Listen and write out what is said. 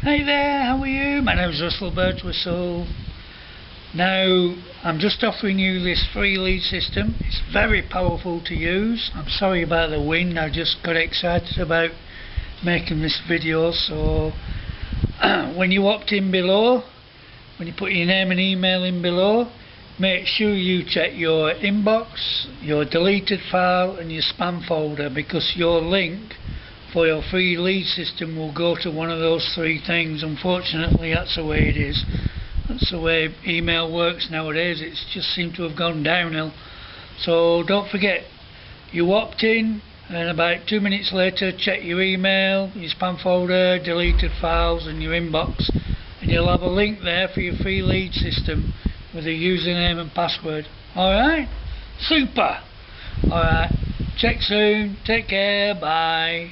Hey there, how are you? My name's Russell Birchwhistle. Now, I'm just offering you this free lead system. It's very powerful to use. I'm sorry about the wind, I just got excited about making this video. So, when you opt in below, when you put your name and email in below, make sure you check your inbox, your deleted file and your spam folder, because your link for your free lead system will go to one of those three things. Unfortunately, that's the way it is. That's the way email works nowadays. It's just seemed to have gone downhill. So don't forget, you opt in and about 2 minutes later check your email, your spam folder, deleted files and your inbox, and you'll have a link there for your free lead system with a username and password. Alright? Super! Alright, check soon, take care, bye.